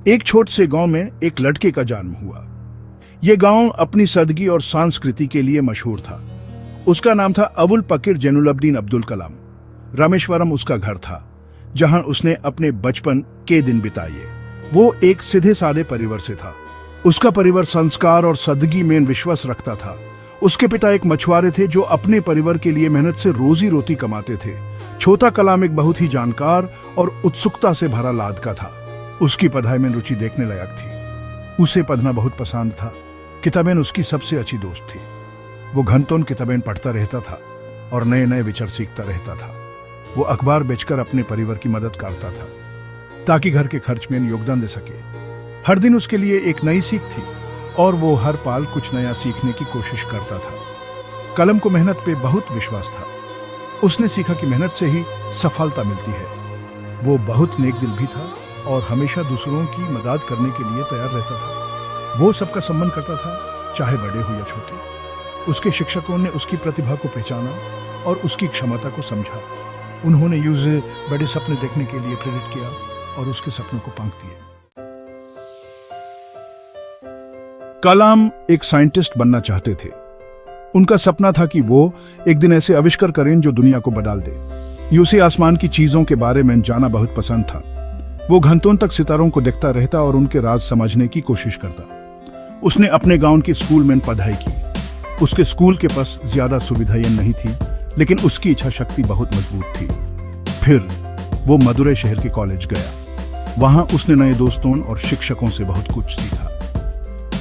एक छोट से गांव में एक लड़के का जन्म हुआ। यह गांव अपनी सादगी और संस्कृति के लिए मशहूर था। उसका नाम था अबुल पकीर जैनुलब्दीन अब्दुल कलाम। रामेश्वरम उसका घर था, जहां उसने अपने बचपन के दिन बिताए। वो एक सीधे साधे परिवार से था। उसका परिवार संस्कार और सादगी में विश्वास रखता था। उसके पिता एक मछुआरे थे जो अपने परिवार के लिए मेहनत से रोजी रोटी कमाते थे। छोटा कलाम एक बहुत ही जानकार और उत्सुकता से भरा लादका था। उसकी पढ़ाई में रुचि देखने लायक थी। उसे पढ़ना बहुत पसंद था। किताबें उसकी सबसे अच्छी दोस्त थी। वो घंटों किताबें पढ़ता रहता था और नए नए विचार सीखता रहता था। वो अखबार बेचकर अपने परिवार की मदद करता था ताकि घर के खर्च में योगदान दे सके। हर दिन उसके लिए एक नई सीख थी और वो हर पाल कुछ नया सीखने की कोशिश करता था। कलम को मेहनत पे बहुत विश्वास था। उसने सीखा कि मेहनत से ही सफलता मिलती है। वो बहुत नेक दिल भी था और हमेशा दूसरों की मदद करने के लिए तैयार रहता था। वो सबका सम्मान करता था, चाहे बड़े हो या छोटे। उसके शिक्षकों ने उसकी प्रतिभा को पहचाना और उसकी क्षमता को समझा। उन्होंने उसे बड़े सपने देखने के लिए प्रेरित किया और उसके सपनों को पंख दिए। कलाम एक साइंटिस्ट बनना चाहते थे। उनका सपना था कि वो एक दिन ऐसे आविष्कार करें जो दुनिया को बदल दे। उसे आसमान की चीजों के बारे में जानना बहुत पसंद था। वो घंटों तक सितारों को देखता रहता और उनके राज समझने की कोशिश करता। उसने अपने गांव के स्कूल में पढ़ाई की। उसके स्कूल के पास ज्यादा सुविधाएं नहीं थी, लेकिन उसकी इच्छा शक्ति बहुत मजबूत थी। फिर वो मदुरै शहर के कॉलेज गया। वहां उसने नए दोस्तों और शिक्षकों से बहुत कुछ सीखा।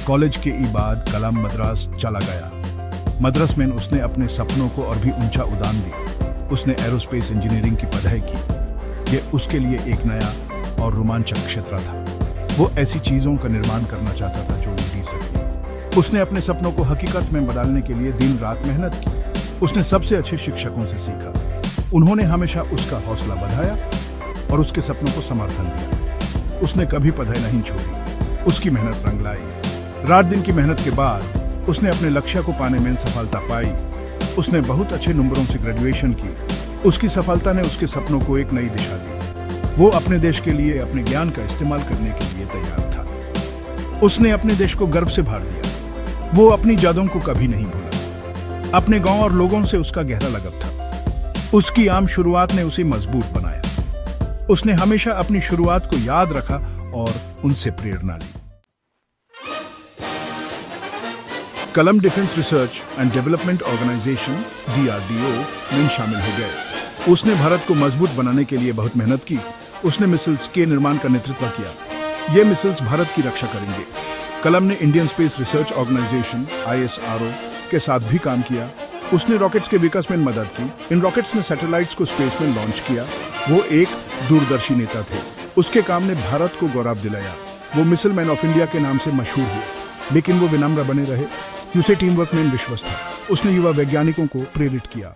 कॉलेज के बाद कलाम मद्रास चला गया। मद्रास में उसने अपने सपनों को और भी ऊंचा उड़ान दी। उसने एरोस्पेस इंजीनियरिंग की पढ़ाई की। ये उसके लिए एक नया और रोमांचक क्षेत्र था। वो ऐसी चीजों का निर्माण करना चाहता था जो जी सके। उसने अपने सपनों को हकीकत में बदलने के लिए दिन रात मेहनत की। उसने सबसे अच्छे शिक्षकों से सीखा। उन्होंने हमेशा उसका हौसला बढ़ाया और उसके सपनों को समर्थन दिया। उसने कभी पढ़ाई नहीं छोड़ी। उसकी मेहनत रंग लाई। रात दिन की मेहनत के बाद उसने अपने लक्ष्य को पाने में सफलता पाई। उसने बहुत अच्छे नंबरों से ग्रेजुएशन की। उसकी सफलता ने उसके सपनों को एक नई दिशा दी। वो अपने देश के लिए अपने ज्ञान का इस्तेमाल करने के लिए तैयार था। उसने अपने देश को गर्व से भर दिया। वो अपनी यादों को कभी नहीं भूला। अपने गांव और लोगों से उसका गहरा लगाव था। उसकी आम शुरुआत ने उसे मजबूत बनाया। उसने हमेशा अपनी शुरुआत को याद रखा और उनसे प्रेरणा ली। Kalam defence research and development organisation DRDO में शामिल हो गए। उसने भारत को मजबूत बनाने के लिए बहुत मेहनत की। उसने मिसाइल्स के निर्माण का नेतृत्व किया। ये मिसाइल्स भारत की रक्षा करेंगे। कलम ने Indian space research organisation ISRO के साथ भी काम किया। उसने रॉकेट्स के विकास में मदद की। इन रॉकेट्स ने सैटेलाइट्स को स्पेस में लॉन्च किया। वो एक दूरदर्शी नेता थे। उसके काम ने भारत को गौरव दिलाया। वो मिसाइल मैन ऑफ इंडिया के नाम से मशहूर हुए, लेकिन वो विनम्र बने रहे। उसे टीम वर्क में विश्वास था। उसने युवा वैज्ञानिकों को प्रेरित किया।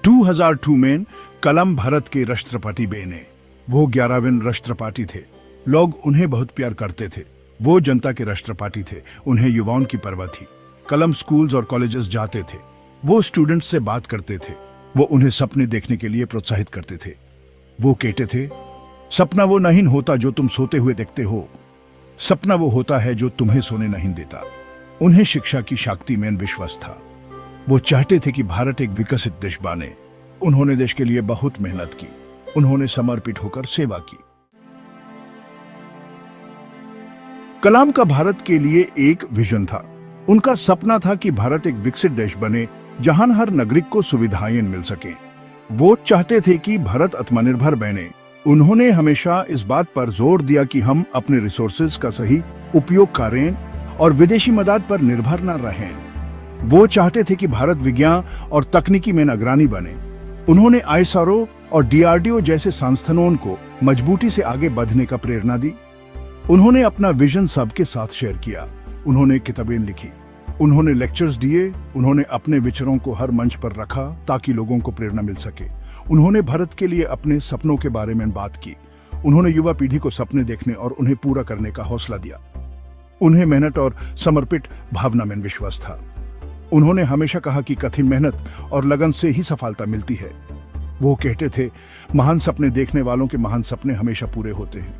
2002 में कलम भारत के राष्ट्रपति बने। वो 11वें राष्ट्रपति थे। लोग उन्हें बहुत प्यार करते थे। वो जनता के राष्ट्रपति थे। उन्हें युवाओं की परवाह थी। कलम स्कूल्स और कॉलेजेस जाते थे। वो स्टूडेंट्स से बात करते थे। वो उन्हें सपने देखने के लिए प्रोत्साहित करते थे। वो कहते थे, सपना वो नहीं होता जो तुम सोते हुए देखते हो। सपना वो होता है जो तुम्हें सोने नहीं देता। उन्हें शिक्षा की शक्ति में विश्वास था। वो चाहते थे कि भारत एक विकसित देश बने। उन्होंने देश के लिए बहुत मेहनत की। उन्होंने समर्पित होकर सेवा की। कलाम का भारत के लिए एक विजन था। उनका सपना था कि भारत एक विकसित देश बने जहां हर नागरिक को सुविधाएं मिल सके। वो चाहते थे कि भारत आत्मनिर्भर बने। उन्होंने हमेशा इस बात पर जोर दिया कि हम अपने रिसोर्सेज का सही उपयोग करें और विदेशी मदद पर निर्भर न रहें। वो चाहते थे कि भारत विज्ञान और तकनीकी में अग्रणी बने। उन्होंने ISRO और DRDO जैसे संस्थानों को मजबूती से आगे बढ़ने का प्रेरणा दी। उन्होंने अपना विजन सबके साथ शेयर किया। उन्होंने किताबें लिखी। उन्होंने लेक्चर्स दिए। उन्होंने अपने विचारों को हर मंच पर रखा ताकि लोगों को प्रेरणा मिल सके। उन्होंने भारत के लिए अपने सपनों के बारे में बात की। उन्होंने युवा पीढ़ी को सपने देखने और उन्हें पूरा करने का हौसला दिया। उन्हें मेहनत और समर्पित भावना में विश्वास था। उन्होंने हमेशा कहा कि कठिन मेहनत और लगन से ही सफलता मिलती है। वो कहते थे, महान सपने देखने वालों के महान सपने हमेशा पूरे होते हैं।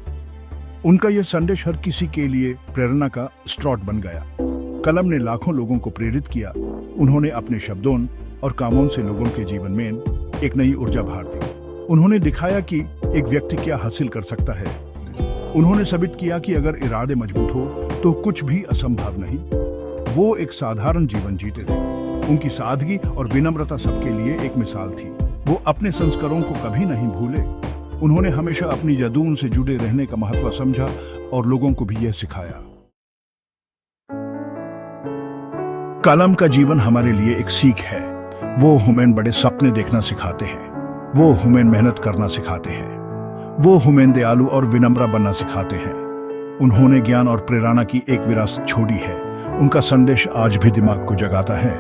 उनका यह संदेश हर किसी के लिए प्रेरणा का स्रोत बन गया। कलम ने लाखों लोगों को प्रेरित किया। उन्होंने अपने शब्दों और कामों से लोगों के जीवन में एक नई ऊर्जा भर दी। उन्होंने दिखाया कि एक व्यक्ति क्या हासिल कर सकता है। उन्होंने साबित किया कि अगर इरादे मजबूत हो तो कुछ भी असंभव नहीं। वो एक साधारण जीवन जीते थे। उनकी सादगी और विनम्रता सबके लिए एक मिसाल थी। वो अपने संस्कारों को कभी नहीं भूले। उन्होंने हमेशा अपनी जदून से जुड़े रहने का महत्व समझा और लोगों को भी यह सिखाया। कलम का जीवन हमारे लिए एक सीख है। वो हमें बड़े सपने देखना सिखाते हैं। वो हमें मेहनत करना सिखाते हैं। वो हमें दयालु और विनम्र बनना सिखाते हैं। उन्होंने ज्ञान और प्रेरणा की एक विरासत छोड़ी है। उनका संदेश आज भी दिमाग को जगाता है।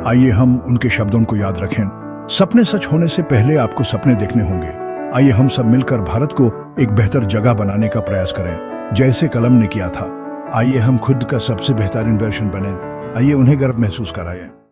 आइए हम उनके शब्दों को याद रखें। सपने सच होने से पहले आपको सपने देखने होंगे। आइए हम सब मिलकर भारत को एक बेहतर जगह बनाने का प्रयास करें, जैसे कलम ने किया था। आइए हम खुद का सबसे बेहतरीन वर्जन बने। आइए उन्हें गर्व महसूस कराएं।